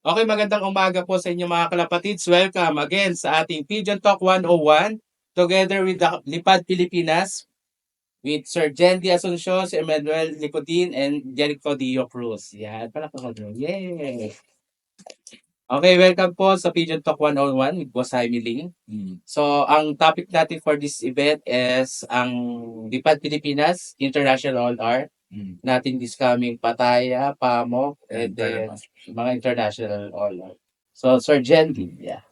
Okay, magandang umaga po sa inyo mga kalapatids. Welcome again sa ating Pigeon Talk 101 together with the Lipad Pilipinas with Sir Jendy Asuncion, si Emmanuel Nicodin, and Jericho Dio Cruz. Yan, palakpakan nyo. Yay! Okay, welcome po sa Pigeon Talk 101 with Boss Jaime Ling. So, ang topic natin for this event is ang Lipad Pilipinas International All-R natin this coming Pattaya, Pamok, and then mga international all. So, Sir Jendy, yeah.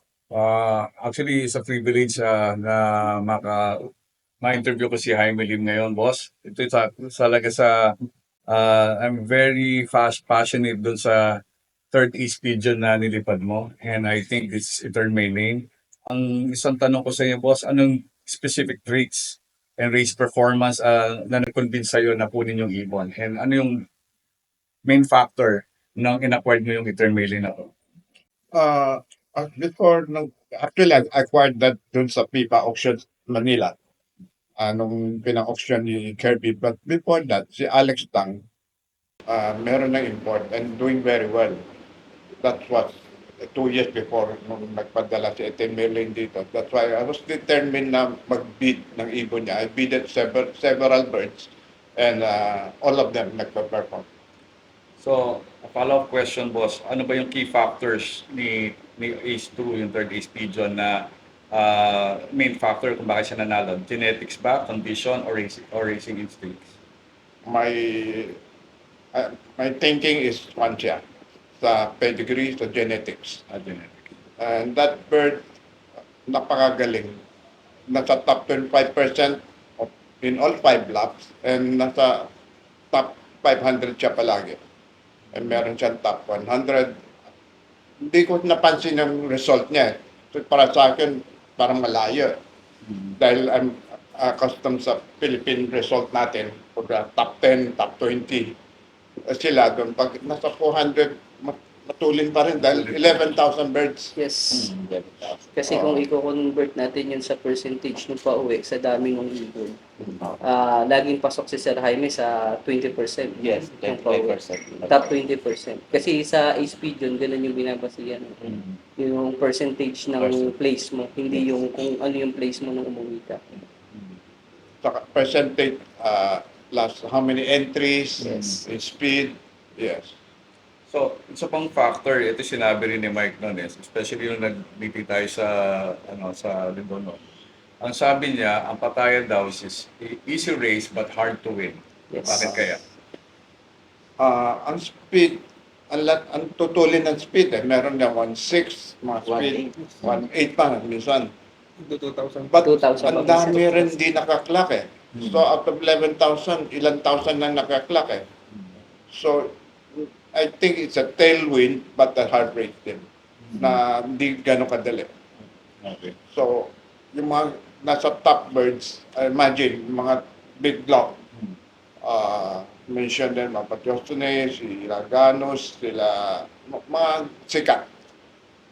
Actually, it's a privilege na ma-interview ko si Jaime Lim ngayon, boss. Ito talaga I'm very passionate dun sa third East Pigeon na nilipad mo. And I think it's eternal my name. Ang isang tanong ko sa iyo, boss, anong specific traits and race performance na nag-convince sa'yo na kunin yung ibon? And ano yung main factor nang in-acquired mo yung eternal mailing na to? Uh, Before, actually, I acquired that dun sa PIPA Auctions Manila. Nung pina-auction ni Kirby. But before that, si Alex Tang, meron ng import and doing very well. That was 2 years before nung nagpadala si Etienne Merlin dito. That's why I was determined na mag-bid ng ibon niya. I bidded several birds and all of them nagpa-perform. So, a follow-up question, boss. Ano ba yung key factors ni Ace 2, yung third Ace Pigeon na main factor kung bakit siya nanalo? Genetics ba, condition, or racing instincts? My my thinking is one siya sa pedigree, sa genetics. Genetics. And that bird, napakagaling. Nasa top 25% in all 5 laps and nasa top 500 siya palagi. And meron siyang top 100. Hindi ko napansin yung result niya. So, para sa akin, parang malayo. Dahil I'm accustomed sa Philippine result natin. For the top 10, top 20. Sila doon. Pag nasa 400, matulin pa rin dahil 11,000 birds. Yes. Kasi kung i-convert natin yun sa percentage nung pauwi sa dami ng ibon, laging pasok si Sir Jaime sa 20%. Yes, Yung pauwi. 25%. Top 20%. Kasi sa speed yun, ganun yung binabasihan. Yung percentage ng place mo, hindi yung kung ano yung place mo nung umuwi ka. Saka percentage, plus how many entries, Yes. speed, yes. So, isa pang factor, ito sinabi rin ni Mike noon, especially yung nag-meeting tayo sa Libono. Ang sabi niya, ang Pattaya daw is easy race but hard to win. Yes. Bakit kaya? Ang speed, ang tutulin ng speed meron na 1.6, mga speed, 1.8 pa minsan. 2,000. But 2,000 ang dami rin di nakaklak eh. So out of 11,000, ilang thousand lang nakaklak eh. So I think it's a tailwind but a hard race din na hindi gano'ng kadali. Okay. So yung mga nasa top birds, imagine mga big block, mention din mga Patriostones, si Laganos, sila mga sikat.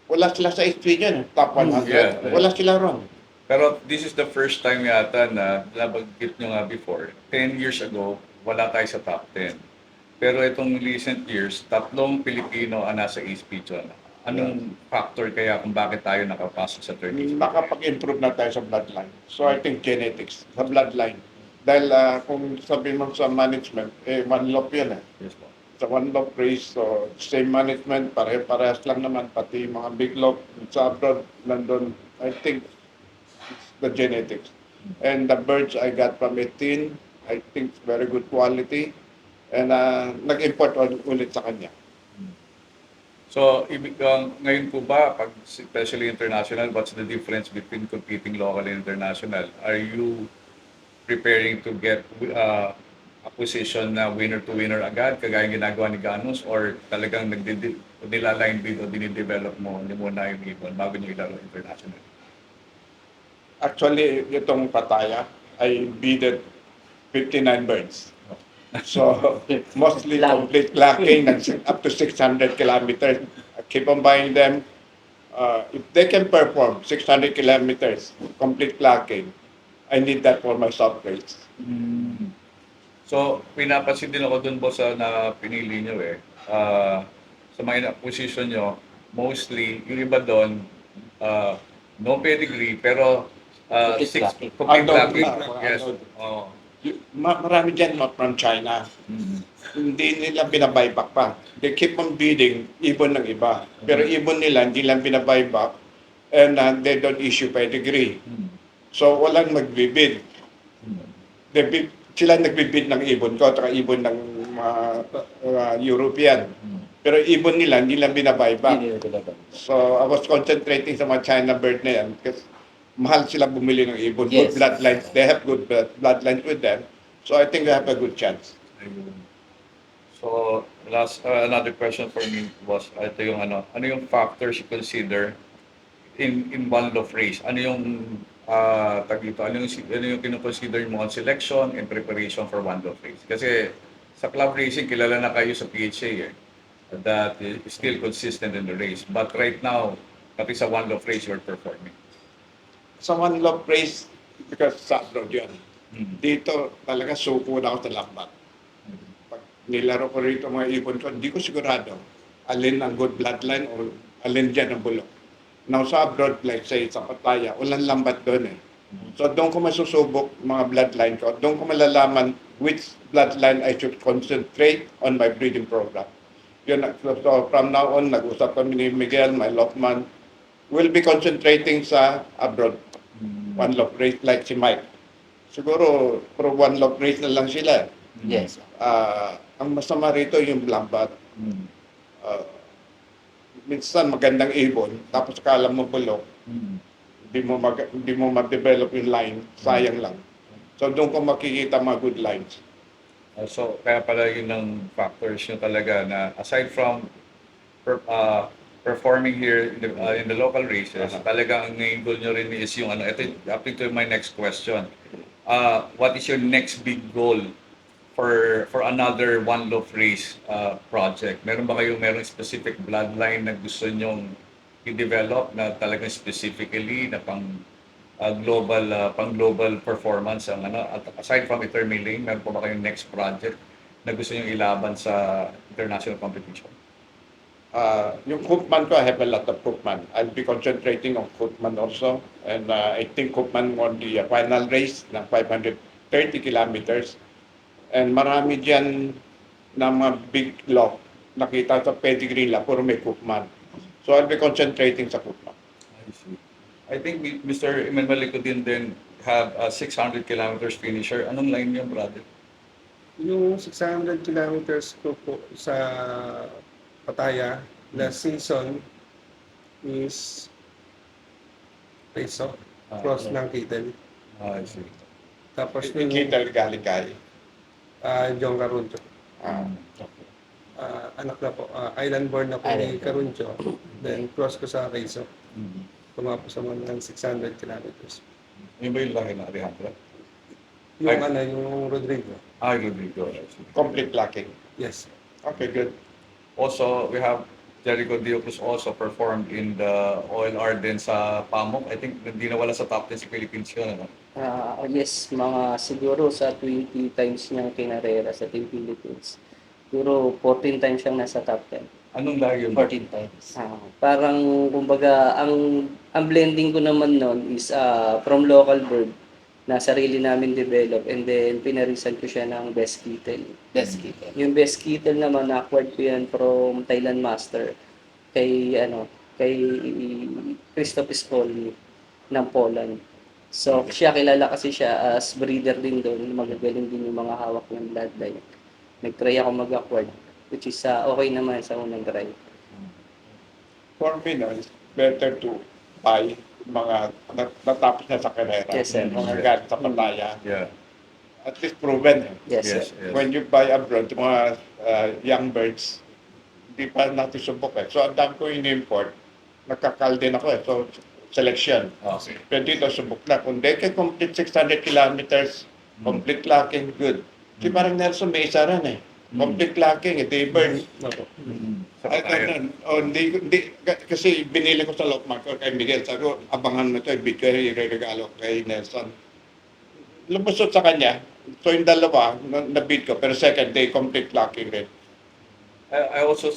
Wala sila sa HP yun, top 100. Yeah. Wala sila ron. Pero this is the first time yata na nabanggit nyo nga before. 10 years ago, wala tayo sa top 10. Pero itong recent years, tatlong Pilipino ang nasa East Pigeon. Anong factor kaya kung bakit tayo nakapasok sa 30? Nakapag-improve na tayo sa bloodline. So I think genetics, sa bloodline. Dahil kung sabihin mo sa management, one lop yun eh. Yes po. Sa one lop race, so same management, parehas lang naman, pati mga big lop sa abroad, nandun, I think it's the genetics. And the birds I got from 18, I think it's very good quality. And nag-import ulit sa kanya. So, ngayon po ba, pag especially international, what's the difference between competing local and international? Are you preparing to get a position na winner to winner agad, kagaya ginagawa ni Ganos, or talagang nila-line bid o dinidevelop mo muna yung ibon bago nyo ilaro international? Actually, itong Pattaya, I bidded 59 birds. So, mostly complete lacking up to 600 kilometers. I keep on buying them. If they can perform 600 kilometers, complete lacking, I need that for my soft race. So, pinapansin din ako dun, boss, na pinili nyo sa mga position nyo, mostly, yung iba doon, no pedigree, pero Complete complete Unload lacking. na, Yes. unload. Oh. Marami dyan not from China. Hindi nila binabuyback pa. They keep on bidding, ibon ng iba. Pero ibon nila, hindi lang binabuyback and they don't issue pedigree. So, walang magbibid. Sila nagbibid ng ibon ko at ibon ng European. Pero ibon nila, hindi lang binabuyback. So, I was concentrating sa mga China bird na yan kasi mahal sila bumili ng ibon. Good Yes. bloodlines. They have good bloodlines with them. So, I think they have a good chance. Ayun. So, another question for me was, ito yung ano yung factors you consider in one love race? Ano yung tag dito? Ano yung kino-consider mo on selection and preparation for one love race? Kasi sa club racing, kilala na kayo sa PHA that is still consistent in the race. But right now, pati sa one love race, you're performing. Sa one love race, because sa abroad yun. Mhm. Dito, talaga suko na ako sa lambat. Pag nilaro ko rito mga ibon ko, hindi ko sigurado alin ang good bloodline o alin dyan ang bulok. Now sa abroad, like say sa Pattaya, walang lambat doon eh. So doon ko masusubok mga bloodline ko. Doon ko malalaman which bloodline I should concentrate on my breeding program. Yun, so from now on, nag-usap kami ni Miguel, my Lokman. We'll be concentrating sa abroad. One love race like si Mike. Siguro, pro one love race na lang sila. Yes. Ang masama rito yung lambat. Minsan magandang ibon, tapos kala mo bulok, hindi mo ma-develop yung line, sayang lang. So doon ko makikita mga good lines. So, kaya pala yun ang factors nyo talaga na aside from performing here in the local races, talagang ang main goal nyo rin is yung ito up to my next question. What is your next big goal for another One Love Race project? Meron ba merong specific bloodline na gusto nyong i-develop na talagang specifically na pang global performance ang at aside from Eternal, meron pa ba kayong next project na gusto nyong ilaban sa international competition? Yung Koopman ko, I have a lot of Koopman. I'll be concentrating on Koopman also. And I think Koopman won the final race ng 530 kilometers. And marami dyan na mga big lock. Nakita sa pedigree lang, puro may Koopman. So I'll be concentrating sa Koopman. I see. I think Mr. Emmanuel Licodin din have a 600 kilometers finisher. Anong line niyo, brother? Yung 600 kilometers ko po sa Pattaya, last season is Peso, cross ng Kittel. I see. Tapos Yung yung Kital Galigay. John Caruncho. Okay. Anak na po, island born na po Island ni born. Caruncho. Then cross ko sa Quezon. Mhm. Tumapos naman ng 600 kilometers. Yung ba yung laki na Alejandro? Yung Ay. yung Rodrigo. Rodrigo. I see. Complete locking. Yes. Okay, good. Also, we have Jericho Diocus also performed in the OLR din sa Pamuk. I think hindi nawala sa top 10 sa Philippines yun. Ano? Yes, mga siguro sa 20 times niyang kinarera sa Team Philippines. Siguro 14 times siyang nasa top 10. Anong lahi yun? 14 times. Parang kumbaga ang blending ko naman noon is from local bird na sarili namin develop and then pinarisan ko siya ng best kitten. Best keeper. Yung best kitten naman na-acquired ko yan from Thailand Master kay Christoph Spolny ng Poland. So kilala kasi siya as breeder din doon, magagaling din yung mga hawak ng bloodline. Nag-try ako mag-acquire which is okay naman sa unang try. For me, no, it's better to buy mga natapos na sa karera. Yes, sir. Mga galing sa Pattaya. Yeah. At least proven. Yes, sir. Yes, yes. When you buy abroad, yung mga young birds, hindi pa natin subok eh. So, ang dami ko in-import, nagkakal din ako eh. So, selection. Okay. Pero dito, subok na. Kung they can complete 600 kilometers, complete locking, good. Di parang Nelson may isa rin eh. Complete locking, they burn. Opo. Sa Ay, Pattaya. kasi binili ko sa Lokman ko kay Miguel. Sabi ko, abangan mo ito, ibigay ko i-regalo kay Nelson. Lumusot sa kanya. So yung dalawa, nabid ko. Pero second day, complete locking rin. I also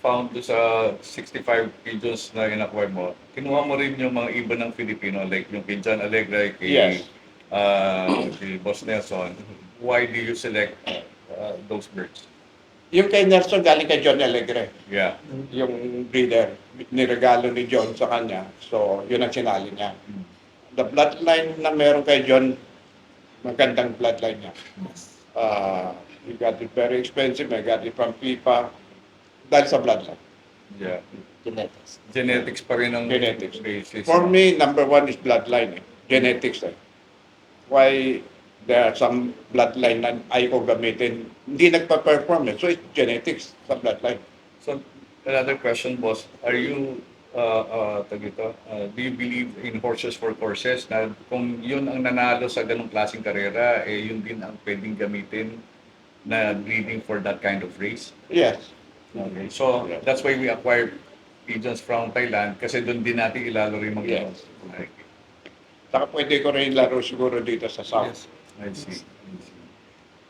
found do sa 65 pigeons na in-acquire mo, kinuha mo rin yung mga iba ng Filipino, like yung kay John Alegre, Yes. kay Boss Nelson. Why do you select those birds? Yung kay Nelson galing kay John Alegre. Yeah. Yung breeder, niregalo ni John sa kanya. So, yun ang sinali niya. The bloodline na meron kay John, magandang bloodline niya. He got it very expensive. I got it from PIPA. Dahil sa bloodline. Yeah. Genetics. Genetics pa rin ang Genetics. basis. For me, number one is bloodline. Genetics. Why there are some bloodline na ayaw ko gamitin. Hindi nagpa-perform. So, it's genetics sa bloodline. So, another question, boss. Are you, do you believe in horses for courses? Na kung yun ang nanalo sa ganong klaseng karera, eh yun din ang pwedeng gamitin na breeding for that kind of race? Yes. Okay. So, that's why we acquired pigeons from Thailand kasi doon din natin ilalaro yung mga Yes. Okay. Saka pwede ko rin laro siguro dito sa South. Yes. I see. I see.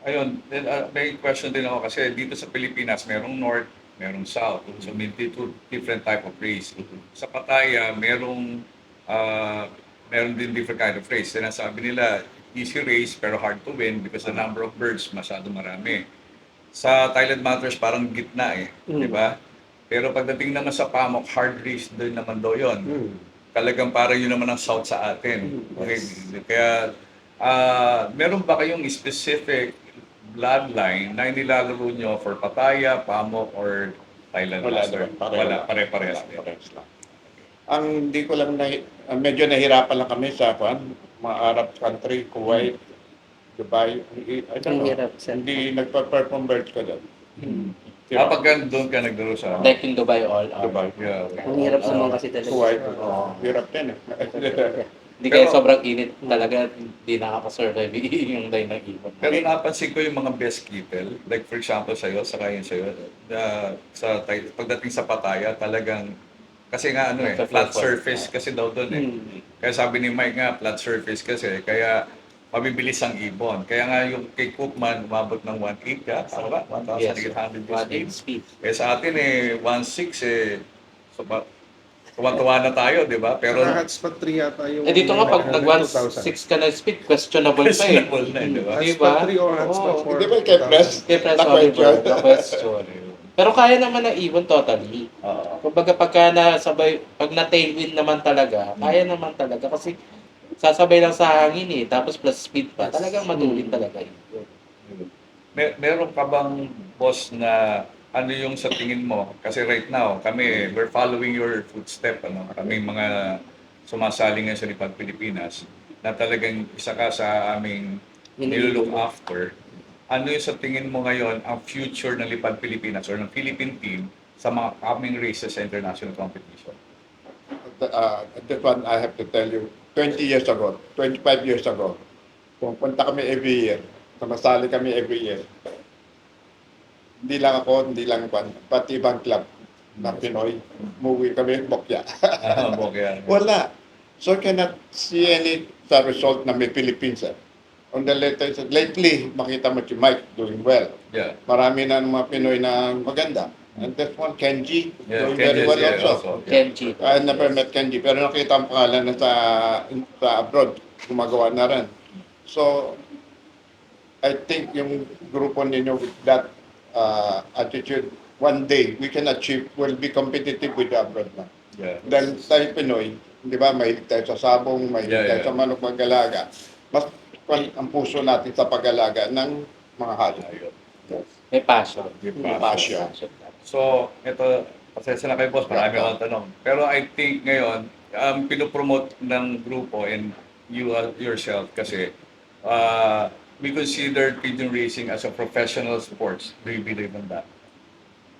Ayun, then, may question din ako kasi dito sa Pilipinas, merong North, merong South. So, may two different type of race. Sa Pattaya, meron din different kind of race. Sinasabi nila, easy race pero hard to win because the number of birds masyado marami. Sa Thailand Matters, parang gitna eh. Di ba? Pero pagdating naman sa PAMOK, hard race din naman daw yun. Talagang parang yun naman ang South sa atin. Okay? Kaya, meron ba kayong specific bloodline na inilalaro nyo for Pattaya, PAMOK, or Thailand Wala Master? doon. Pareho Wala, lang. pare-parehas din. Parehas lang. Ang hindi ko lang medyo nahirapan lang kami sa mga Arab country, Kuwait, Dubai. I don't Ang know. hirap, sir. Hindi nagpa-perform birds ko doon. Pag doon ka naglaro sa Like in Dubai all out. Dubai. Yeah, okay. Ang hirap naman kasi talaga. Kuwait. Oo. Hirap din eh. Hindi kaya Pero- sobrang init talaga, hindi nakaka-survive yung line ng ibon. Pero napansin ko yung mga best kibble, like for example sa'yo, saka yun sa'yo, pagdating sa Pattaya, talagang, kasi nga flat surface kasi daw doon eh. Kaya sabi ni Mike nga, flat surface kasi, kaya mabibilis ang ibon. Kaya nga yung kay Cookman, umabot ng 1.8 ka, tama ba? 1,800 One speed. speed. Eh sa atin 1.6 so tuwa-tuwa na tayo, di ba? Pero Saka hotspot 3 yata yung... Eh dito nga pag nag 2,000. 1.6 ka na speed, questionable pa eh. questionable na, di ba? Diba? Hotspot 3 or hotspot Oo. 4. Hindi ba kay Press? Kaya press Na Oliver, question. na question. Pero kaya naman na ibon totally. Kumbaga pagka nasabay, pag na tailwind naman talaga, kaya naman talaga kasi sasabay lang sa hangin eh, tapos plus speed pa, talagang matulin talaga yun. Meron ka bang boss na ano yung sa tingin mo? Kasi right now, kami, we're following your footstep. Kami mga sumasali nga sa Lipad Pilipinas na talagang isa ka sa aming nilulook after. Ano yung sa tingin mo ngayon ang future ng Lipad Pilipinas or ng Philippine team sa mga upcoming races sa international competition? That one I have to tell you, 20 years ago, 25 years ago, pumunta kami every year. Sumasali kami every year. Hindi lang ako, hindi lang pati ibang club na Pinoy. Umuwi kami, bokya. Okay. Wala. So cannot see any sa result na may Philippines. On the lately, makita mo si Mike doing well. Yeah. Marami na mga Pinoy na maganda. And that one, Kenji, Yeah, doing very well also. Kenji. I never met Kenji, pero nakita ang pangalan na sa abroad, gumagawa na rin. So, I think yung grupo ninyo with that attitude, one day, we can achieve, will be competitive with the abroad na. Yeah. Dahil tayo Pinoy, di ba, mahilig tayo sa sabong, mahilig Yeah, tayo yeah. sa manok mag-alaga. Mas ang puso natin sa pag-alaga ng mga hayop. May passion. May passion. So, ito, pasensya na kayo boss, marami akong tanong. Pero I think ngayon, pinopromote ng grupo and you yourself kasi we consider pigeon racing as a professional sports. Do you believe in that?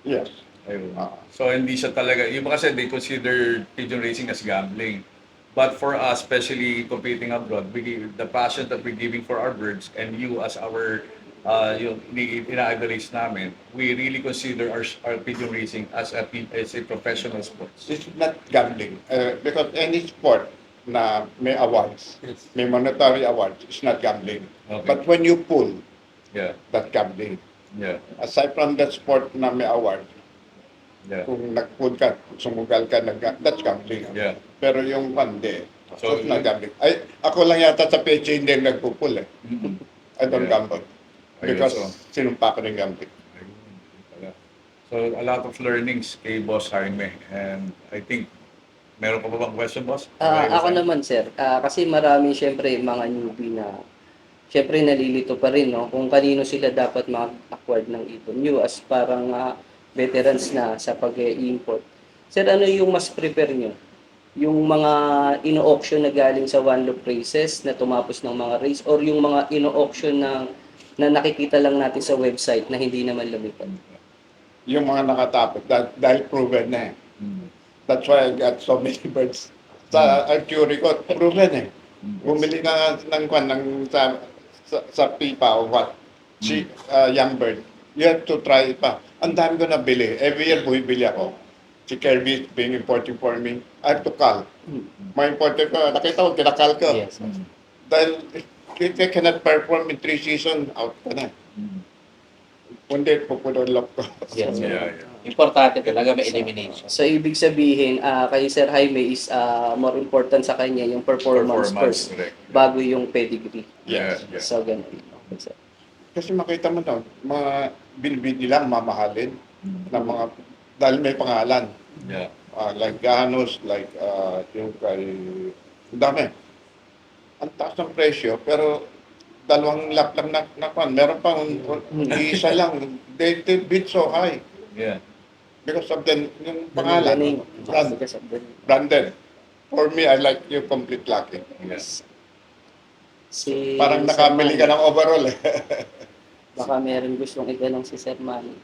Yes. Ayun. So, hindi siya talaga, yung kasi they consider pigeon racing as gambling. But for us, especially competing abroad, the passion that we're giving for our birds and you as our yung ina-idolize namin, we really consider our pigeon racing as a professional sport. It's not gambling. Because any sport na may awards, Yes. may monetary awards, it's not gambling. Okay. But when you pull, Yeah, that's gambling. yeah. Aside from that sport na may award, Yeah. Kung nag-food ka, sumugal ka, that's gambling. Yeah. Pero yung pandi, So, so, not gambling. Ay, ako lang yata sa PHA hindi nagpupul eh. Mhm. I don't Yeah. gamble. Ayun, Because so- sinumpa ko ng gambling. Ayun. So, a lot of learnings kay Boss Jaime. And I think, meron ka pa bang question, Boss? Ako naman, sir. Kasi marami, syempre, mga newbie na, syempre, nalilito pa rin, no? Kung kanino sila dapat mag-acquired ng ipon. You, as parang veterans na sa pag-i-import. Sir, ano yung mas prepare nyo? Yung mga ino-auction na galing sa one lot races na tumapos ng mga race or yung mga ino-auction na nakikita lang natin sa website na hindi naman lumipad? Yung mga nakatapos, dahil proven na eh. Mhm. That's why I got so many birds. Sa theory ko, proven eh. Bumili ka ng sa pipa o what, si young bird. You have to try pa. Ang dami ko nabili. Every year bumibili ako. Si Kirby being importing for me. I have to call. Mga importer ko, nakita ko, kinakal ko. Yes. Dahil if they cannot perform in 3 seasons, out ka na. Mhm. Kundi, pupulolok ko. Yes. Yeah, yeah. Importante talaga may elimination. So, ibig sabihin, kay Sir Jaime is more important sa kanya yung performance first correct. bago yung pedigree. Yeah, yeah. So, ganun. Okay, sir. Kasi makita mo daw, mga binibid nila mamahalin Mhm. ng mga, dahil may pangalan. Yeah. Like Ganos, like yung kay, ang dami. Ang taas ng presyo, pero dalawang lap lang meron pang isa lang. They bid so high Yeah. because of yung The pangalan. name. Brand, Because of the name. branded. For me, I like yung complete lucky. Yes. Si Parang Sir nakabili ka Manny. ng overall eh. Baka meron gustong itanong si Sir Manny.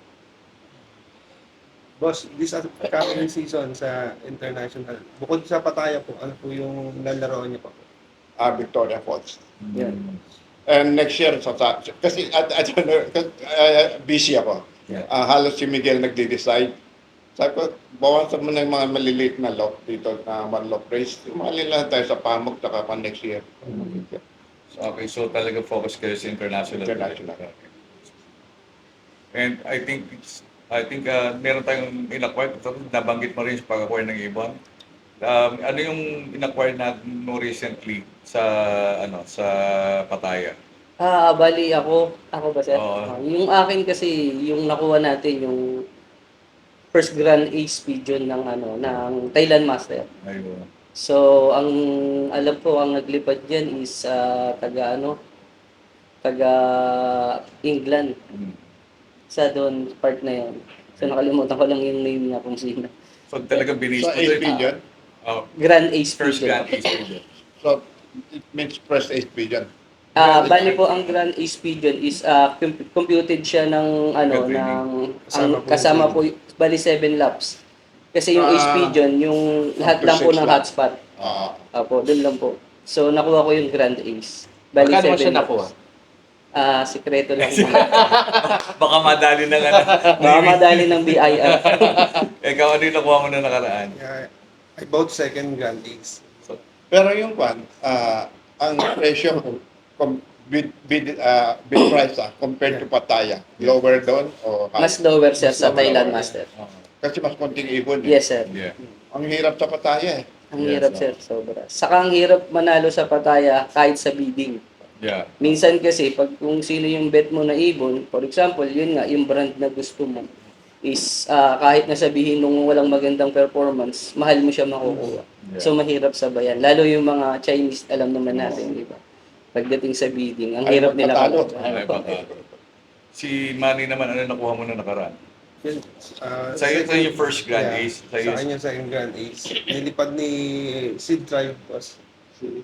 Boss, this upcoming season sa international, bukod sa Pattaya po, ano po yung lalaro niyo pa po? Victoria Falls. Yan. And next year, kasi I don't know, busy ako. Yeah. Halos si Miguel nagde-decide. Sabi ko, bawasan mo na yung mga maliliit na lock dito na one lock race. Umali lang tayo sa Pamuk saka pa next year. So, okay, so talaga focus kayo sa international. International. And I think meron tayong in-acquire, nabanggit mo rin sa pag-acquire ng ibon. Ano yung in-acquire natin mo recently sa Pattaya? Bali ako ba sir? Oo. Yung akin kasi, yung nakuha natin, yung first Grand Ace Pigeon ng Thailand Master. Ayun. So, ang alam ko, ang naglipad diyan is taga England. Mm. Sa doon part na yon. So, nakalimutan ko lang yung name niya kung sino. So talagang binis Sa mo AP doon. yun, Grand Ace First Pigeon. Grand Ace Pigeon. so it means first AP yun. Bali po ang Grand Ace Pigeon is computed siya ng Training. kasama po bali 7 laps. Kasi yung Ace Pigeon, yung lahat Up to lang po 6 ng laps. hotspot. Apo, doon lang po. So nakuha ko yung Grand Ace. Bali Magkano mo 7 siya laps. nakuha? Sikreto lang. Baka madali na nga. Baka madali ng BIR. Ikaw, ano yung nakuha mo na nakaraan? I bought second Grand Ace. Pero yung kwan, ang presyo bid price compared to Pattaya, lower doon o high? Mas lower sir sa Mas Thailand lower. Master. Kasi mas konting ibon. Yes sir. Yeah. Ang hirap sa Pattaya eh. Ang Yes, hirap sir, sobra. Saka ang hirap manalo sa Pattaya kahit sa bidding. Yeah. Minsan kasi, pag kung sino yung bet mo na ibon, for example, yun nga, yung brand na gusto mo, is kahit na sabihin nung walang magandang performance, mahal mo siya makukuha. Yeah. So, mahirap sabayan. Lalo yung mga Chinese, alam naman natin, di ba? Pagdating sa bidding, ang Ay, hirap nila magpatalo. kalaban. Ay, baka. Si Manny naman, ano nakuha mo na nakaraan? Yun, Sa'yo yung first Grand yeah, Ace. Sa kanya second Grand Ace. Nilipad ni Sid Tribe, boss.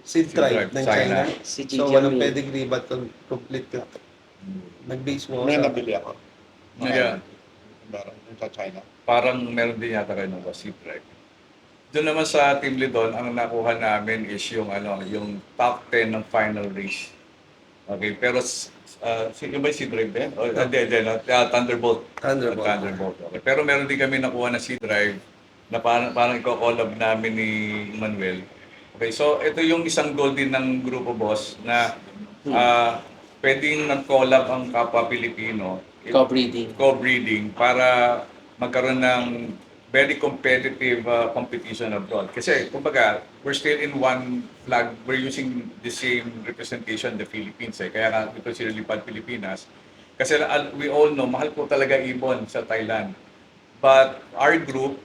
Sid Tribe ng China. Si So, Gigi walang Amin. pedigree but complete ka. Nag-base mo May sa... nabili ako. Yeah. Meron din sa China. Parang meron din yata kayo ng Wasip, right? Doon naman sa Team Lidon, ang nakuha namin is yung top 10 ng final race. Okay, pero sino ba yung Sea Drive din? Hindi, Thunderbolt. Thunderbolt. Thunderbolt. Okay. Pero meron din kami nakuha na Sea Drive na parang i-collab namin ni Manuel. Okay, so ito yung isang goal din ng Grupo Boss na pwedeng nag-collab ang kapwa Pilipino, Co-breeding. co-breeding para magkaroon ng very competitive competition abroad. Kasi, kumbaga, we're still in one flag. We're using the same representation, the Philippines. Kaya nga, ito sila Lipad Pilipinas. Kasi we all know, mahal po talaga ibon sa Thailand. But our group,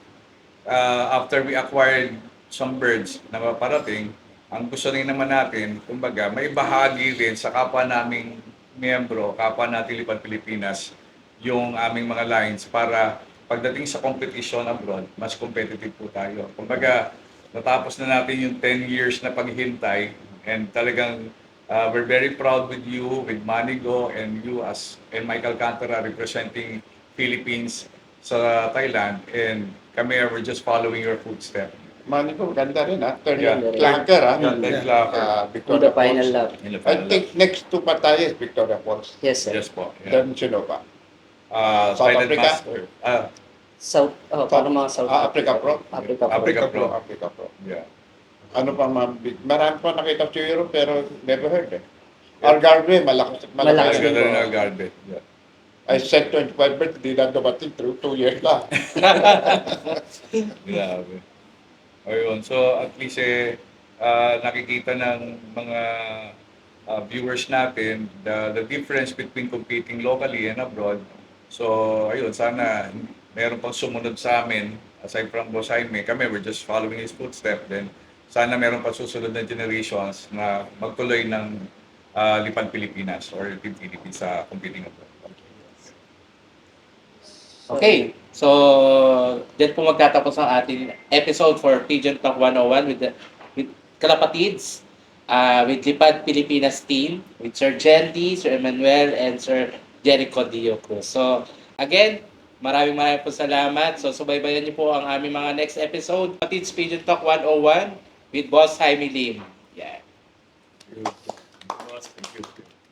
after we acquired some birds na paparating, ang gusto rin naman natin, kumbaga, may bahagi rin sa kapwa naming miyembro, kapwa natin Lipad Pilipinas, yung aming mga lines para pagdating sa competition abroad, mas competitive po tayo. Kumbaga, natapos na natin yung 10 years na paghihintay and talagang we're very proud with you, with Manigo, and you as and Michael Cantara representing Philippines sa Thailand, and kami we're just following your footsteps. Mani ko, ganda rin ha. Third Yeah. clacker ha. Yeah, that clapper. On Victoria the final Falls. lap. In the I final think next to pa tayo is Victoria Falls. Yes, sir. lap. Yes po. Yeah. Then sino pa? South Silent Africa? Master. South, parang mga South Africa Pro? Africa Pro. Africa Pro. Africa Pro. Yeah. Ano pa marami pa nakita sa Europe pero never heard eh. Algarve, malakas. Malakas Talaga din rin po. ang garbage. Yeah. I said 25 birds, di na dumating through 2 years lang. Grabe. Ayun. So, at least nakikita ng mga viewers natin the difference between competing locally and abroad. So, ayun, sana meron pang sumunod sa amin aside from Boss Jaime. Kami, we're just following his footsteps. Then, sana meron pa susunod na generations na magtuloy ng Lipad Pilipinas or Team Philippines sa competing abroad. Okay, so dyan po magtatapos ang ating episode for Pigeon Talk 101 with Kalapatids, with Lipad Pilipinas team, with Sir Jendy, Sir Emmanuel, and Sir Jericho Dio Cruz. So, again, maraming po salamat. So, subaybayan niyo po ang aming mga next episode. Kalapatids Pigeon Talk 101 with Boss Jaime Lim. Yeah. Thank you.